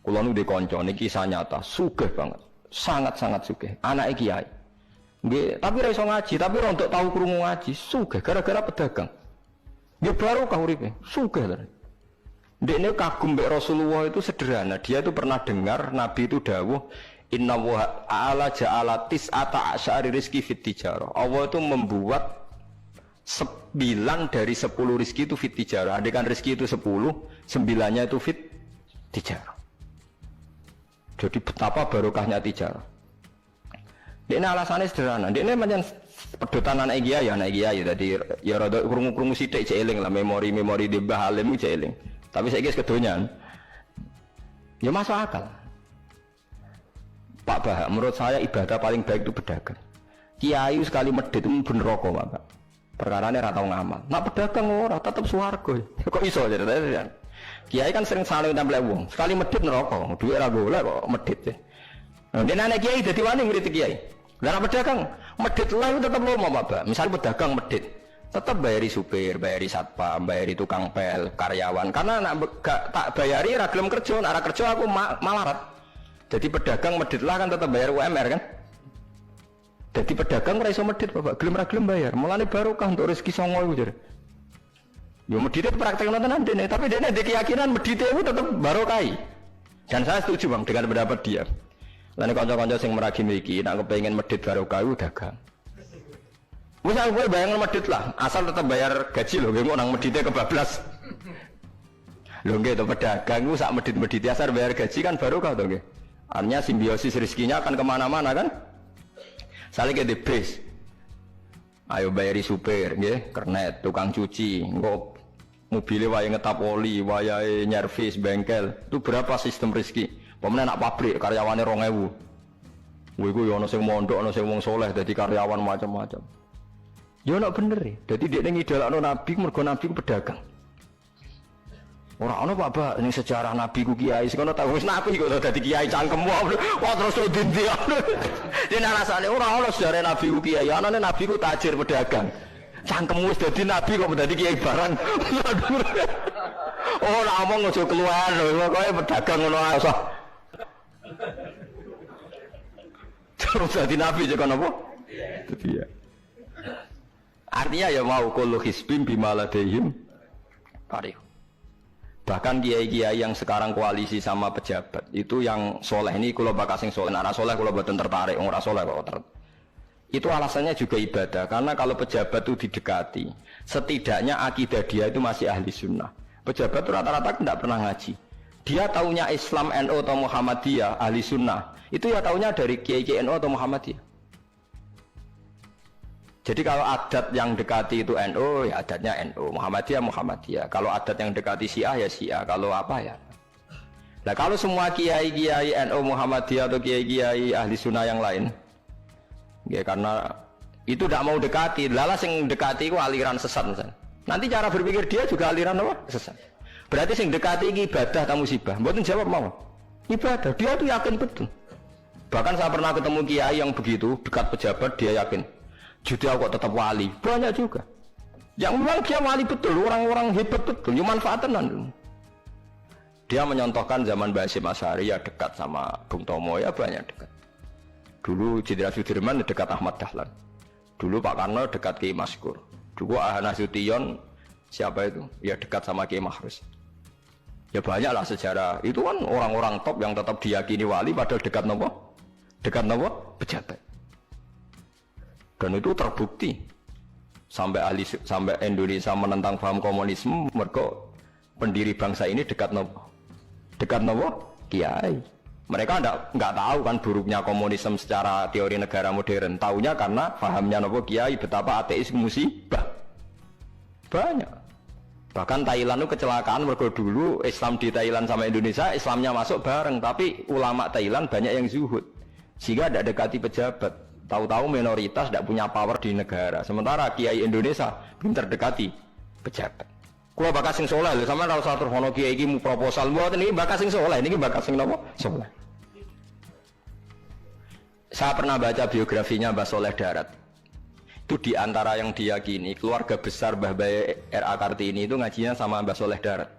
Kula nu di kanca niki kisah nyata, sugih banget. Sangat-sangat sugih. Anake kiai. Nggih, tapi ra iso ngaji, tapi ora untuk tahu krungu ngaji, sugih gara-gara pedagang. Nggih barokah uripe, sugih lho. Dekne kagum mbek Rasulullah itu sederhana. Dia itu pernah dengar Nabi itu dawuh, "Inna wa ta'ala ja'ala tis'ata asyari rizki fit tijarah." Allah itu membuat 9 dari 10 rizki itu fit tijarah. Andaikan rizki itu 10, 9-nya itu fit tijarah. Jadi betapa barokahnya tijarah. Ini alasannya sederhana. Ini macam pedotan anak kiai tadi ya rada krungu-krungu sithik cek eling lah memori di Mbah Alim cek eling. Tapi saiki wis kedonyan. Ya masuk akal. Pak Bah, menurut saya ibadah paling baik itu berdagang. Kiai sekali medhit itu ben neraka, Pak. Perkarane ra tau ngamal. Nak pedagang ora tetep swarga. Kok iso ceritanya? Kiai kan sering saling tempel wong. Sekali medhit neraka, duit ra golek kok medhit. Nah, dene anak kiai dadi wani murid kiai. Lah pedagang medhit lah itu tetep lomo, Pak. Misal pedagang medhit, tetep bayari supir, bayari satpam, bayari tukang pel, karyawan. Karena nak gak tak bayari ra gelem kerja, nak ra kerja aku malarat. Jadi pedagang medhit lah kan tetep bayar UMR kan. Jadi pedagang ora iso medhit, Bapak. Gelem ra gelem bayar. Mulane barokah untuk rezeki songo iku jare. Yo medhit praktekno tenan dene, tapi dene ndek keyakinan medhit itu tetep barokai. Dan saya setuju, Bang, dengan pendapat dia. Lan kanca-kanca sing meragi mriki nek kepengin medhit barokah iku dagang. Wis aku bayangno medhit lah, asal tetep bayar gaji lho, nggih nang medhite kebablas. Lho nggih to pedagang iku sak medhit-medhit asal bayar gaji kan barokah to nggih. Artinya simbiosis rezekinya akan kemana-mana kan? Saling ke bis. Ayo bayari supir, nggih, kernet, tukang cuci, engko mobilnya wayahe ngetap oli, wayahe nyervis bengkel. Itu berapa sistem rezeki? Pemene nak pabrik karyawane 2000. Kuwi ku yo ana sing mondok, ana sing wong saleh dadi karyawan macam-macam. Yo nek bener e. Dadi dekne ngidolakno nabi mergo nabi ku pedagang. Ora ana Pak ning sejarah nabi ku kiai sing ana tak wis nabi kok dadi kiai cangkemmu. Wah terus dindi. Dene alasane ora ana sejarah nabi ku kiai, anane nabi ku tajir pedagang. Cangkemmu wis dadi nabi kok dadi kiai barang. Oh ora omong aja keluar lho, pokoke pedagang ngono ae usah. Terus dadi nabi juga napa? Dadi ya. Artinya ya mau kullu hisbim bima ladaihim karih. Bahkan kiai-kiai yang sekarang koalisi sama pejabat itu yang soleh ini kula bakal sing soleh, nek soleh kula boten tertarik, ora soleh kok itu alasannya juga ibadah, karena kalau pejabat itu didekati, setidaknya akidah dia itu masih ahli sunnah. Pejabat itu rata-rata tidak pernah ngaji. Dia taunya Islam NU atau Muhammadiyah ahli sunnah, itu ya taunya dari kiai-kiai NU atau Muhammadiyah. Jadi kalau adat yang dekati itu NU, ya adatnya NU, Muhammadiyah. Kalau adat yang dekati Syiah, ya Syiah. Kalau apa ya? Nah kalau semua kiai-kiai NU, Muhammadiyah atau kiai-kiai ahli sunnah yang lain, ya karena itu tidak mau dekati, lalas yang dekati itu aliran sesat misalnya. Nanti cara berpikir dia juga aliran apa? Sesat. Berarti yang dekati ini ibadah atau musibah? Mboten jawab mau. Ibadah, dia tuh yakin betul. Bahkan saya pernah ketemu kiai yang begitu, dekat pejabat, dia yakin. Jadi aku tetap wali, banyak juga. Yang memang dia wali betul, orang-orang hebat betul, cuma manfaatan. Dia menyontohkan zaman Mbah Hasyim Asy'ari ya dekat sama Bung Tomo ya banyak dekat. Dulu Jenderal Sudirman dekat Ahmad Dahlan. Dulu Pak Karno dekat Kiai Maskur. Dulu Ahana Sution siapa itu? Ya dekat sama Kiai Mahrus. Ya banyaklah sejarah. Itu kan orang-orang top yang tetap diyakini wali padahal dekat nopo? Dekat nopo? Pejabat. Dan itu terbukti sampai Indonesia menentang paham komunisme, mereka pendiri bangsa ini dekat nopo kiai. Mereka nggak tahu kan buruknya komunisme secara teori negara modern, taunya karena pahamnya nopo kiai betapa ateis musibah banyak. Bahkan Thailand itu kecelakaan mereka dulu Islam di Thailand sama Indonesia Islamnya masuk bareng, tapi ulama Thailand banyak yang zuhud sehingga tidak dekati pejabat. Tahu-tahu minoritas tidak punya power di negara. Sementara kiai Indonesia pinter dekati pejabat. Kulo bakas sing soleh lho, sampean ora usah terus ono kiai iki mu proposal mboten iki bakas sing soleh, niki bakas sing napa? Soleh. Saya pernah baca biografinya Mbah Soleh Darat. Itu di antara yang diyakini keluarga besar Mbah Bae R.A. Kartini itu ngajinya sama Mbah Soleh Darat.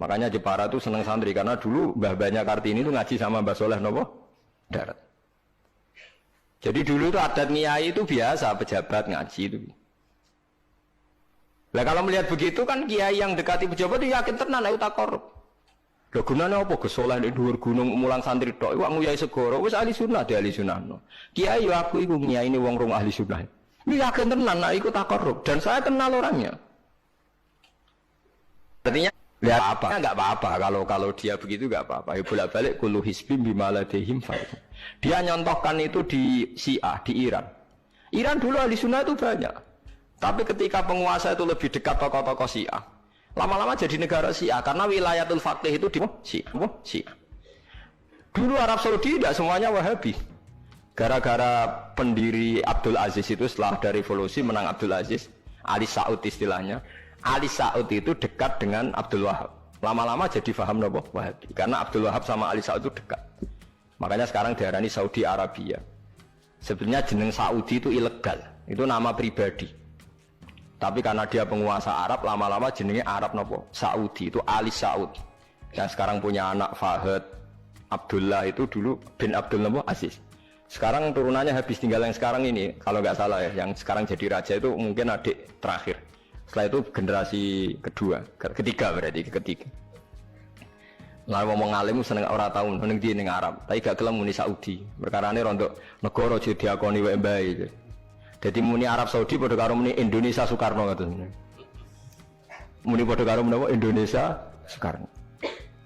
Makanya Jepara itu seneng santri karena dulu mbah-mbahnya Kartini itu ngaji sama Mbah Soleh nopo darat. Jadi dulu itu adat ngiyai itu biasa pejabat ngaji itu. Nah kalau melihat begitu kan kiai yang dekati pejabat itu yakin tenan ayo tak korup. Lho gunane apa Gus Soleh ning dhuwur gunung mulang santri tok iku nguyai segoro wis ahli sunnah de ahli sunnah. Kiai yo aku iku ngiyaine wong rong ahli sunnah. Ini yakin tenan nek iku tak korup dan saya kenal orangnya. Artinya lihat apa? Enggak apa-apa kalau dia begitu enggak apa-apa. Ya bolak-balik kullu hisbim bima ladehim fa. Dia nyontohkan itu di Syiah di Iran. Iran dulu ahli sunnah itu banyak. Tapi ketika penguasa itu lebih dekat tokoh-tokoh Syiah, lama-lama jadi negara Syiah karena wilayatul faqih itu di Syiah. Dulu Arab Saudi tidak semuanya Wahabi. Gara-gara pendiri Abdul Aziz itu setelah ada revolusi menang Abdul Aziz, Ali Saud istilahnya. Ali Saud itu dekat dengan Abdul Wahab. Lama-lama jadi paham nopo Wahabi karena Abdul Wahab sama Ali Saud itu dekat. Makanya sekarang diarani Saudi Arabia. Sebenarnya jeneng Saudi itu ilegal, itu nama pribadi. Tapi karena dia penguasa Arab, lama-lama jenengnya Arab nopo Saudi itu Ali Saud. Yang sekarang punya anak Fahad Abdullah itu dulu bin Abdul nopo Aziz. Sekarang turunannya habis tinggal yang sekarang ini, kalau nggak salah ya, yang sekarang jadi raja itu mungkin adik terakhir. Setelah itu generasi ketiga berarti ketiga. Lalu ngomong alim seneng ora tau neng di neng Arab, tapi gak gelem muni Saudi. Perkara ini rontok negara jadi diakoni wae mbae. Jadi muni Arab Saudi padha karo muni Indonesia Soekarno ngoten. Muni padha karo menapa Indonesia Soekarno.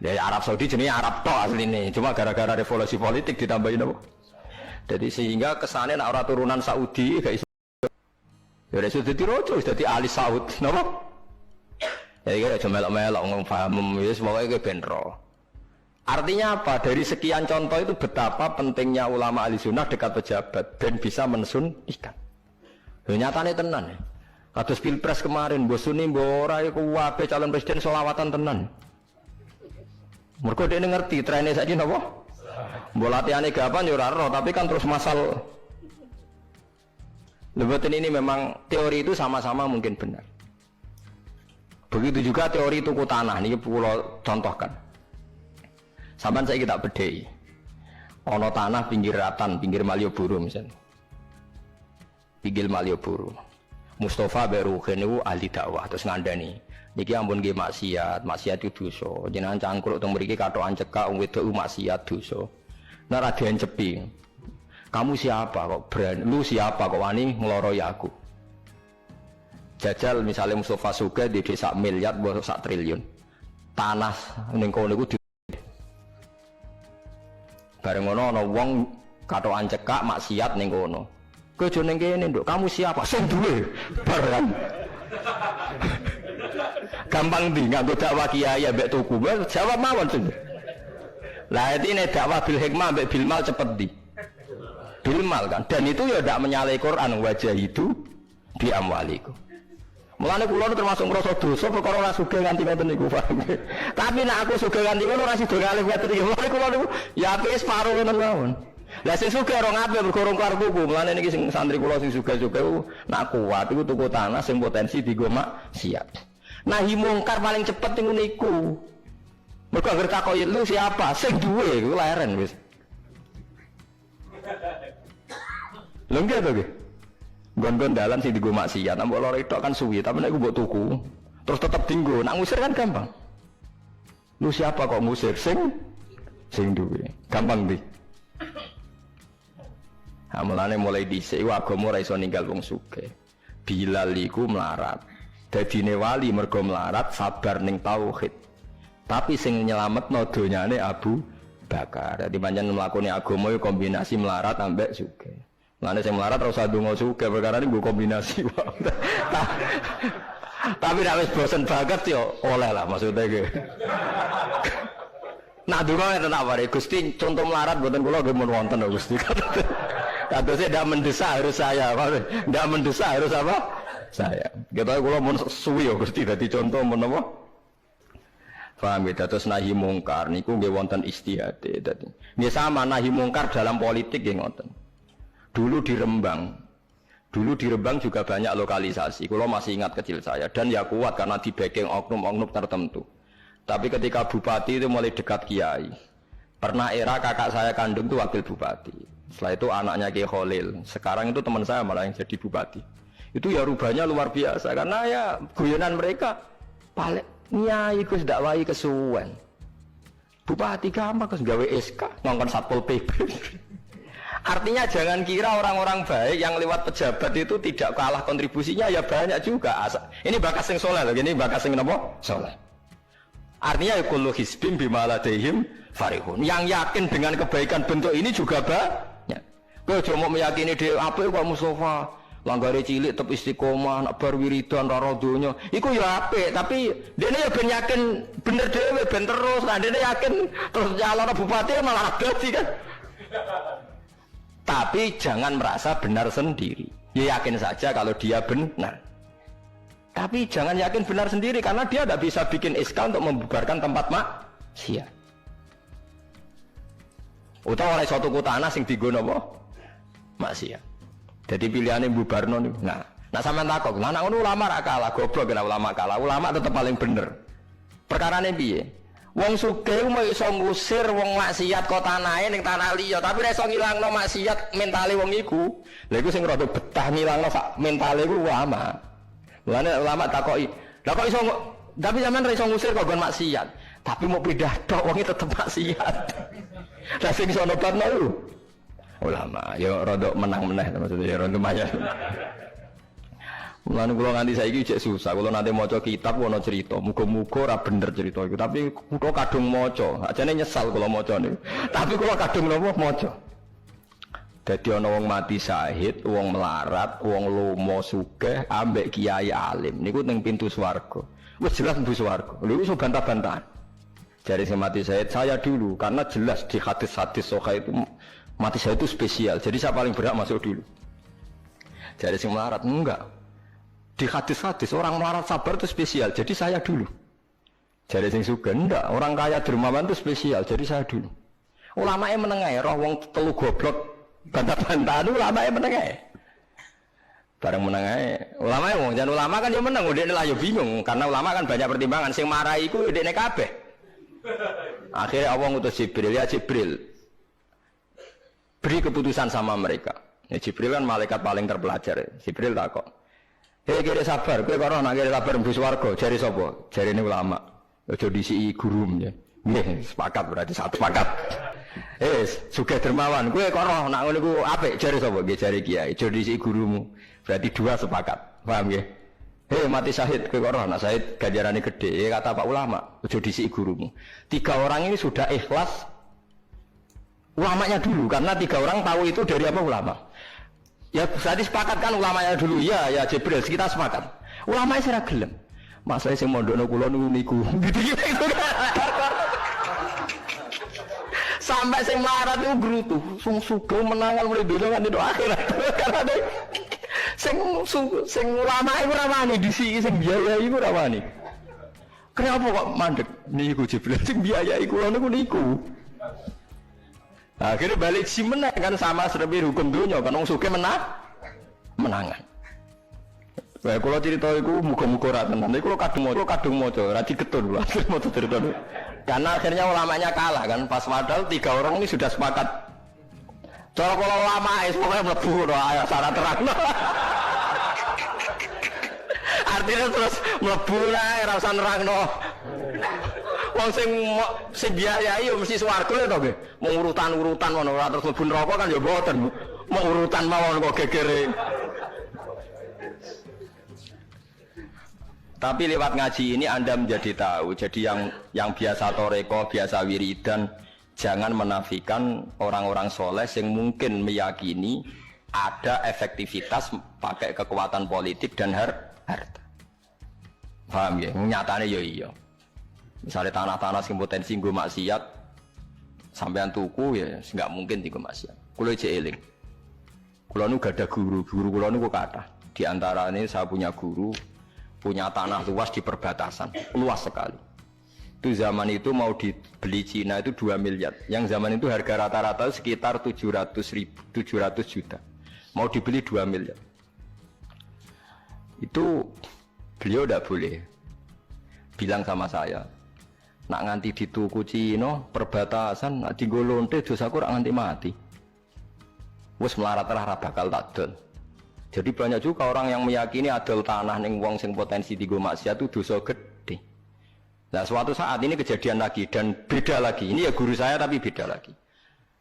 Ya Arab Saudi jenenge Arab tok asline, cuma gara-gara revolusi politik ditambahin apa? Jadi sehingga kesane nek ora turunan Saudi gak iso. Ya wis dadi rojo, wis dadi Ali Saud, napa? Ya iki aja melok-melok ngomong paham wis pokoke ben ro. Artinya apa? Dari sekian contoh itu betapa pentingnya ulama ahli sunnah dekat pejabat dan bisa mensunnikan. Nyatane tenan ya. Kados pilpres kemarin, mbok suni mbok ora iku wae calon presiden selawatan tenan. Mergo dene ngerti trene saiki napa? Mbok latihane gapan ya ora ero, tapi kan terus masal. Lebetin ini memang teori itu sama-sama mungkin benar. Begitu juga teori tuku tanah niki kula contohkan. Sampeyan saiki tak bedhei. Ana tanah pinggir ratan, pinggir Malioboro misalnya. Pinggir Malioboro. Mustafa Beruhin niku ahli dakwah terus ngandani. Niki ampun nggih maksiat itu dosa. Jenengan cangkruk teng mriki kathokan cekak wong wedok maksiat dosa. Nek ra diencepi. Kamu siapa kok berani? Lu siapa kok wani ngloroi aku? Jajal misalnya Mustafa Sugih di desa miliar buat sak triliun. Tanah ning kono iku bareng ngono ana wong kathokan cekak maksiat ning kono. Kowe aja ning kene, Nduk. Kamu siapa? Sing duwe. Barang. Gampang ndi nganggo dakwah kiai ambek tuku. Jawab mawon sing. Lah intine dakwah bil hikmah ambek bil mal cepet ndi? Bil mal kan. Dan itu ya ndak menyalahi Quran wajah itu di amwaliku. Mulane kula termasuk ngrasa dosa perkara ora sugih nganti ngoten niku, paham. Tapi nek aku sugih nganti ngono ora sida ngalih ngoten iki. Mulane kula niku ya apike separo ngoten mawon. Lah sing sugih ora ngape mergo rong karepku. Mulane niki sing santri kula sing sugih-sugih nak kuat iku tuku tanah sing potensi dienggo maksiat. Nahi mungkar paling cepet niku niku. Mergo anggere takoki lu siapa? Sing duwe iku leren wis. Lho nggih to nggih. Gon-gon dalan sing dienggo maksiat, mbok loro tok kan suwi, tapi nek mbok tuku, terus tetep dienggo, nak ngusir kan gampang. Lu siapa kok ngusir sing duwe? Gampang ndi? Ha mulane mulai dhisik agama ora iso ninggal wong sugih. Bilal iku melarat. Dadine wali mergo melarat sabar ning tauhid. Tapi sing nyelametno donyane Abu Bakar. Dadi pancen mlakune agama iku kombinasi melarat ambek sugih. Mulane sing melarat ora usah ndonga sugih perkara iki nggo kombinasi wae. Tapi nek wis bosen banget yo oleh lah maksudnya iki. Nah donga ngeten apa rek Gusti contoh melarat mboten kula nggih mun wonten lho Gusti. Kadosnya ndak mendesak harus saya, ndak mendesak harus apa? Saya. Kita kula mun suwi yo Gusti dadi contoh mun apa? Paham ya, terus nahi mungkar niku nggih wonten istihate dadi. Nggih sama nahi mungkar dalam politik nggih ngoten. Dulu di Rembang juga banyak lokalisasi. Kalau masih ingat kecil saya dan ya kuat karena di backing oknum-oknum tertentu. Tapi ketika bupati itu mulai dekat kiai. Pernah era kakak saya kandung itu wakil bupati. Setelah itu anaknya Kiai Khalil. Sekarang itu teman saya malah yang jadi bupati. Itu ya rubahnya luar biasa karena ya guyonan mereka paling nyai Gus dakwai kesuwen. Bupati gampang Gus gawe SK ngongkon Satpol PP. Artinya jangan kira orang-orang baik yang lewat pejabat itu tidak kalah kontribusinya ya banyak juga. Ini bakas sing soleh loh, ini bakas sing napa? Soleh. Artinya kullu hisbim bima ladaihim farihun. Yang yakin dengan kebaikan bentuk ini juga banyak. Kowe cuma meyakini dhewe apik kok Mustofa, langgare cilik tetep istiqomah, nak bar wiridan karo donya. Iku ya apik, tapi dene ya ben yakin bener dhewe ben terus. Nah dene yakin terus calon bupati malah dadi kan. Tapi jangan merasa benar sendiri. Ya yakin saja kalau dia benar. Tapi jangan yakin benar sendiri karena dia tidak bisa bikin SK untuk membubarkan tempat maksiat. Utawa oleh suatu tanah sing dienggo napa? Maksiat. Jadi pilihannya bubarno niku. Nah sampean takok, lah nek ngono ulama ra kalah, goblok kena ulama kalah. Ulama tetap paling bener. Perkarane piye? Wong sugih mau iso ngusir wong maksiat kok tanahe ning tanah liya, tapi nek iso ngilangno maksiat mentale wong iku. Lha iku sing rada betah ngilangno sak mentale iku ulama. Mulane ulama takoki, lha kok iso tapi sampean ra iso ngusir kok gon maksiat, tapi mau pindah tok wong tetep maksiat. Lah sing iso nobatno iku ulama, ya rada menang-meneh maksudnya ya rada lumayan. Mulane kula nganti saiki cek susah, kula nanti maca kitab ana cerita, muga-muga ora bener cerita iku, tapi kula kadung maca, ajane nyesal kula maca niku. Tapi kula kadung napa maca. Dadi ana wong mati syahid, wong melarat, wong lomo sugih ambek kiai alim niku ning pintu swarga. Wis jelas mlebu swarga. Lha iso bantah-bantahan. Jare sing mati syahid saya dulu karena jelas di hadis-hadis sahih itu mati syahid itu spesial. Jadi saya paling berhak masuk dulu. Jare sing melarat enggak. Di hadis-hadis orang melarat sabar itu spesial. Jadi saya dulu. Jare sing sugih enggak, orang kaya dermawan itu spesial. Jadi saya dulu. Ulamae menengae roh wong telu goblok bantah-bantahan ulama meneng ae. Bareng meneng ae. Ulama wong jan ulama kan ya meneng, ndekne lah ya bingung karena ulama kan banyak pertimbangan. Sing marahi iku ndekne kabeh. Akhirnya Allah ngutus Jibril, ya Jibril. Beri keputusan sama mereka. Ya Jibril kan malaikat paling terpelajar. Jibril takok. Hei kira sabar, kowe karo nak kira sabar mlebu swarga, jare sapa? Jarine ulama. Aja disiki gurum ya. Nggih, sepakat berarti satu sepakat. Sugih dermawan, kowe kok roh nak ngono iku apik jare sapa? Nggih jare kiai, aja disiki gurumu. Berarti dua sepakat. Paham nggih? Mati syahid kowe kok roh nak syahid ganjarane gede. Kata Pak ulama, aja disiki gurumu. 3 orang ini sudah ikhlas ulamanya dulu karena 3 orang tahu itu dari apa ulama. Ya berarti sepakat kan ulamanya dulu. Iya, ya Jibril kita sepakat. Ulamanya sira gelem. Masalah sing mondokno kula niku. Gitu sampai sing melarat itu gerutu, sing sugih menangan mulai dulu kan itu akhirat. Karena ada sing ulama itu ramani disi, sing biaya itu ramani. Kenapa kok mandek? Niku Jibril sing biaya iku lho niku. Akhirnya balik si menang kan sama seperti hukum dunia kan wong sugih menangan. Wah, kalau cerita itu muka-muka rata, nanti kalau kadung moco, rati getun lah, moco cerita itu. Karena akhirnya ulamanya kalah kan, pas padahal 3 orang ini sudah sepakat. Kalau ulama pokoknya melebu, ayah syarat terang. Artinya terus melebu lah, rasa nerang Wong sing biayai mesti swarga to nggih. Mau urutan-urutan ngono ora terus mlebu neraka kan ya mboten. Mau urutan mawon kok gegere. Tapi lewat ngaji ini Anda menjadi tahu. Jadi yang biasa toreko, biasa wiridan, jangan menafikan orang-orang soleh yang mungkin meyakini ada efektivitas pakai kekuatan politik dan harta. Paham ya? Nyatanya ya iya. Misalnya tanah-tanah yang potensi nggo maksiat, sampean tuku ya nggak mungkin tiga maksiat. Kulo eling. Kulo nu gak ada guru kulo nu kok kathah. Di antara ini saya punya guru. Punya tanah luas di perbatasan, luas sekali. Itu zaman itu mau dibeli Cina itu 2 miliar. Yang zaman itu harga rata-rata sekitar 700 juta. Mau dibeli 2 miliar. Itu beliau tidak boleh bilang sama saya, Nak nganti dituku Cina perbatasan nak dienggo lonte dosaku rak nganti mati. Wis melarat lah bakal takdol. Jadi banyak juga orang yang meyakini adol tanah ning wong sing potensi dienggo maksiat itu dosa gede. Nah, suatu saat ini kejadian lagi dan beda lagi. Ini ya guru saya tapi beda lagi.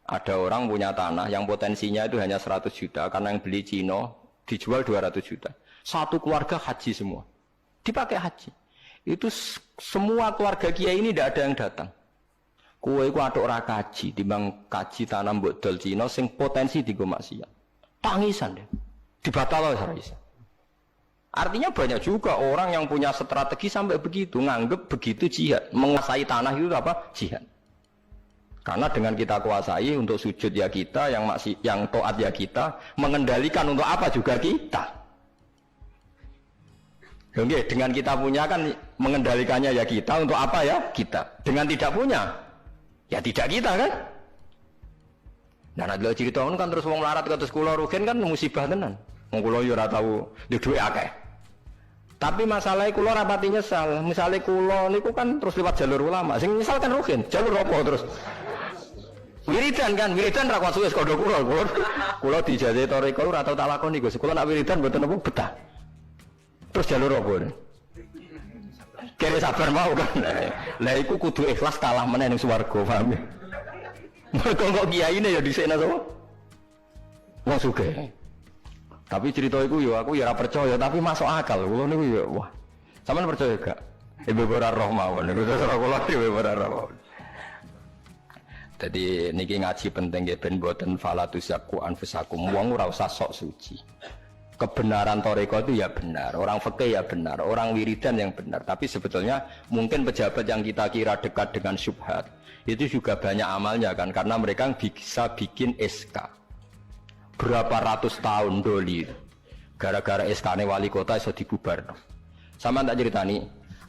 Ada orang punya tanah yang potensinya itu hanya 100 juta karena yang beli Cina dijual 200 juta. Satu keluarga haji semua. Dipakai haji. Itu semua keluarga kiai ini tidak ada yang datang. Kowe iku atuk ora kaji, timbang kaji tanam mbok dol Cina sing potensi dienggo maksiat. Tangisan deh. Dibatal ora iso. Artinya banyak juga orang yang punya strategi sampai begitu, nganggep begitu jihad, menguasai tanah itu apa? Jihad. Karena dengan kita kuasai untuk sujud ya kita, yang taat ya kita, mengendalikan untuk apa juga kita. Oke, dengan kita punya kan mengendalikannya ya kita, untuk apa ya kita. Dengan tidak punya, ya tidak kita kan. Nah, ada cerita kan terus wong melarat terus kula rugen kan musibah tenan. Wong kula yo ora tau duwe akeh. Tapi masalahnya kula rapati nyesal. Misalnya kula niku kan terus lewat jalur ulama. Sing nyesal kan rugen, jalur apa terus? Wiridan kan, wiridan ra kuat suwe kodho kula. Kula dijajahi toriko ora tau tak lakoni Gus. Kula nak wiridan mboten apa betah. Terus jalur apa? Kere sabar mau kan. Lah iku kudu ikhlas kalah meneh ning swarga, paham ya? Mergo kok kiyaine ya dhisikna sapa? Wong sugih. Tapi cerita iku ya aku ya ora percaya, tapi masuk akal. Kula niku ya wah. Sampeyan percaya gak? Ibu ora roh mawon. Niku terus kula ibu ora roh. Jadi niki ngaji penting nggih ben boten falatusyaku anfusakum. Wong ora usah sok suci. Kebenaran toreko itu ya benar, orang fikih ya benar, orang wiridan yang benar. Tapi sebetulnya mungkin pejabat yang kita kira dekat dengan syubhat itu juga banyak amalnya kan, karena mereka bisa bikin SK berapa ratus tahun doli gara-gara SK-nya wali kota iso dibubar. Sama tak ceritani,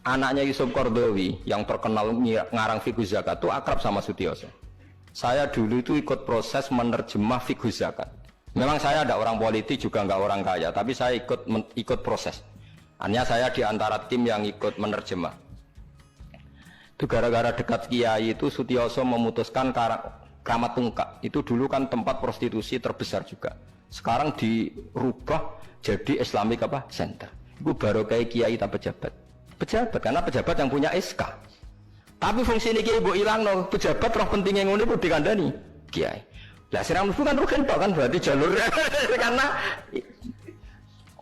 anaknya Yusuf Qaradawi yang terkenal ngarang fiqh zakat itu akrab sama Sutioso. Saya dulu itu ikut proses menerjemah fiqh zakat. Memang saya ada orang politik juga enggak orang kaya, tapi saya ikut proses. Hanya saya di antara tim yang ikut menerjemah. Itu gara-gara dekat kiai itu Sutioso memutuskan Kramat Tungkak. Itu dulu kan tempat prostitusi terbesar juga. Sekarang dirubah jadi Islamic apa? Center. Itu baru kayak kiai tak pejabat. Pejabat karena pejabat yang punya SK. Tapi fungsi ini kiai mbok ilangno, pejabat roh pentingnya ngono iku dikandani kiai. Lah sirah mlebu kan rugen tok kan berarti jalur karena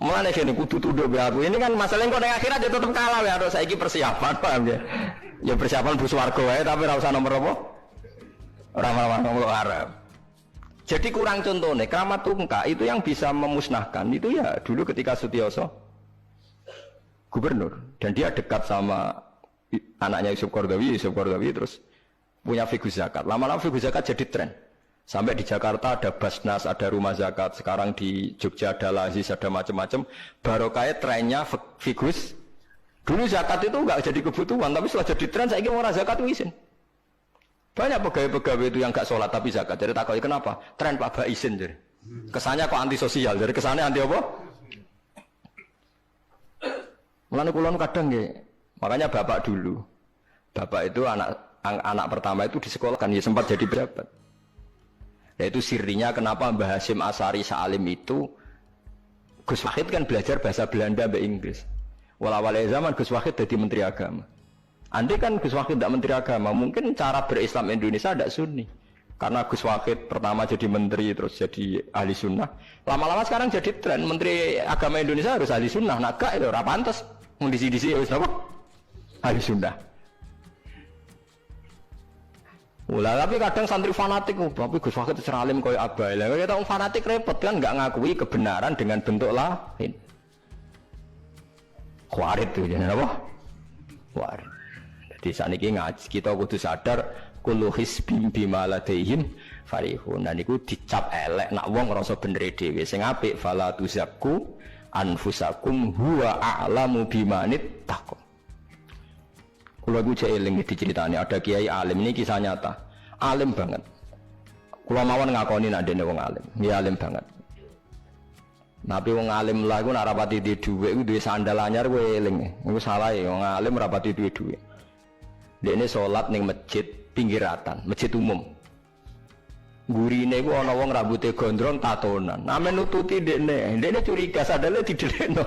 mulane kene kudu tunduk aku. Ini kan masalah engko ning akhirat ya tetep kalah ya harus saiki persiapan paham ya. Ya persiapan bus warga wae tapi ora usah nomor apa? Ora nomor Arab. Jadi kurang contohnya Kramat Tungkak itu yang bisa memusnahkan itu ya dulu ketika Sutioso gubernur dan dia dekat sama anaknya Yusuf Qaradawi terus punya fiqh zakat. Lama-lama fiqh zakat jadi tren. Sampai di Jakarta ada Basnas, ada rumah zakat. Sekarang di Jogja ada Lazis, ada macam-macam. Barokahnya trennya figus. Dulu zakat itu enggak jadi kebutuhan, tapi setelah jadi tren, saya ingin orang zakat itu izin. Banyak pegawai-pegawai itu yang enggak sholat tapi zakat. Jadi takutnya kenapa? Tren Pak Ba izin. Jadi. Kesannya kok antisosial. Jadi kesannya anti apa? Mulane kula kadang nggih. Makanya bapak dulu. Bapak itu anak pertama itu disekolahkan, ya sempat jadi pejabat. Yaitu sirinya kenapa Mbah Hasyim Asari Salim itu Gus Wahid kan belajar bahasa Belanda bahasa Inggris. Walawale zaman Gus Wahid jadi menteri agama. Andai kan Gus Wahid tidak menteri agama, mungkin cara berislam Indonesia tidak sunni. Karena Gus Wahid pertama jadi menteri terus jadi ahli sunnah. Lama-lama sekarang jadi tren menteri agama Indonesia harus ahli sunnah. Nah gak itu ora pantes. Mun disi-disi wis apa? Ahli sunnah. Ulah tapi kadang santri fanatik, tapi Gus Wahid itu alim koyo abai. Lah kita orang fanatik repot kan enggak ngakui kebenaran dengan bentuk lain. Khawarit itu jenenge apa? Khawarit. Jadi saniki ngaji kita kudu sadar kullu hisbim bima ladaihim farihun. Dan niku dicap elek nak wong ngrasa bener dhewe. Sing apik fala tuzakku anfusakum huwa a'lamu bimanit taqwa. Kalau aku cek eling diceritani ada kiai alim, ini kisah nyata, alim banget. Kalau mawon ngakoni nak dene wong alim, ya alim banget. Tapi wong alim lah, aku nak rapati di duit, aku duit sandal anyar, aku eling. Aku salah ya, wong alim rapati duit. Dekne salat ning masjid pinggiratan, masjid umum. Gurine iku ana wong rambute gondrong tatonan. Amen nututi dekne. Dekne curiga sadale didelekno.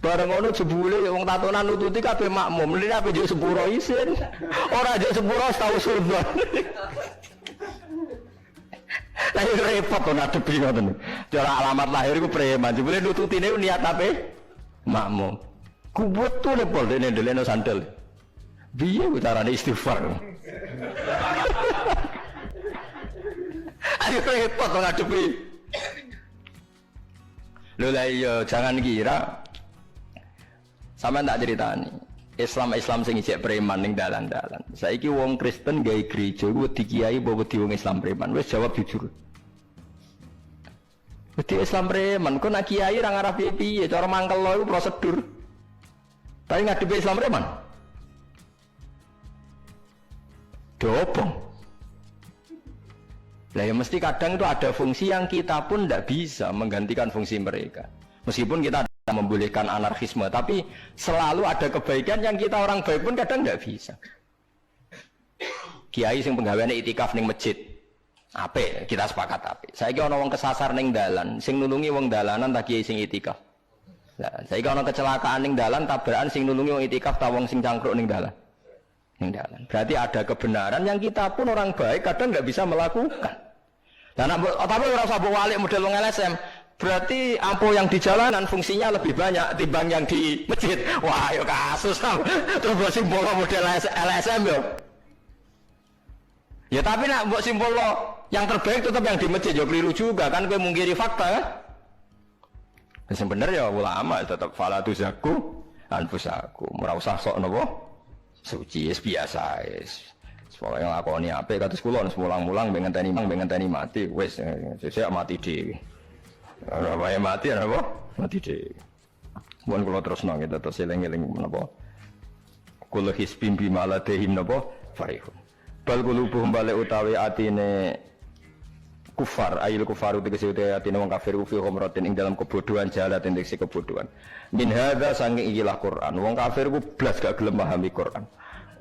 Bareng ngono jebule wong tatonan nututi kabeh makmum. Mrene ape njuk sepuro isin. Ora njuk sepuro tau sunnah. Lah repot to ngadepi ngoten. Cara alamat lahir iku preman. Jebule nututine niat ape? Makmum. Kubut tuh lepol dene ndelekno sandal. Piye carane istighfar? Ayo repot to ngadepi. Lho lah iya jangan kira sampean tak ceritani. Islam sing isih preman ning dalan-dalan. Saiki wong Kristen gawe gereja iku wedi kiai apa wedi wong Islam preman? Wis jawab jujur. Wedi Islam preman, kok nak kiai ra ngarah piye-piye, cara mangkel iku prosedur. Tapi ngadepi Islam preman. Dobong. Lah ya mesti kadang itu ada fungsi yang kita pun tidak bisa menggantikan fungsi mereka. Meskipun kita membolehkan anarkisme, tapi selalu ada kebaikan yang kita orang baik pun kadang tidak bisa. Kiai sing penggaweane itikaf ning masjid. Apik, kita sepakat apik. Saiki ana wong kesasar ning dalan, sing nulungi wong dalanan ta kiai sing itikaf. Lah, saiki ana kecelakaan ning dalan, tabrakan sing nulungi wong itikaf ta wong sing cangkruk ning dalan. Berarti ada kebenaran yang kita pun orang baik kadang nggak bisa melakukan. Dan tapi orang sabuk walik model wong LSM, berarti ampo yang di jalanan fungsinya lebih banyak timbang yang di masjid. Wah, yo kasus terus buat simbol model LSM yo. Ya tapi nak buat simbol yang terbaik tetap yang di masjid yo keliru juga kan, kowe mungkiri fakta kan. Yang bener ya ulama tetap fala tuzaku anfusakum. Ora usah sok napa suci biasa wis. Pokoke nglakoni apik kados kula mulang-mulang ben ngenteni mati wis sesuk mati dhewe. Ora wae mati apa? Mati dhewe. Mun kula terusno kita terus eling-eling menapa? Kula hisbim bimaladehim napa? Farihun. Bal qulubuhum bale utawi atine kufar ayil kufaru tegese utawi atine wong kafir fi ghamratin ing dalam kebodohan jalat tegese kebodohan. Min hadza saking ikilah Quran. Wong kafir ku blas gak gelem pahami Quran.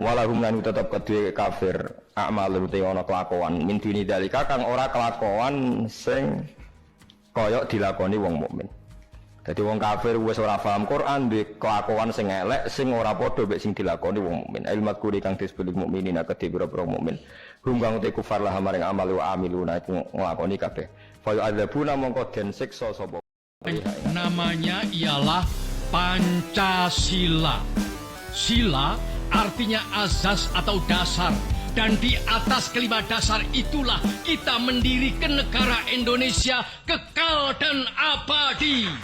Walahum lan tetep kedue kafir amal te ana kelakuan min dini dalika kang ora kelakuan sing kaya dilakoni wong mukmin. Dadi wong kafir wis ora paham Quran duwe kelakuan sing elek sing ora padha mek sing dilakoni wong mukmin. Ilmu kuri kang disebut mukminin kedhe pira-pira mukmin. Hum kang te kufar lah maring amal wa amiluna iku nglakoni kabeh. Fa yu'adzabuna mongko den siksa sapa. Namanya ialah Pancasila. Sila artinya azas atau dasar. Dan di atas kelima dasar itulah kita mendirikan negara Indonesia kekal dan abadi.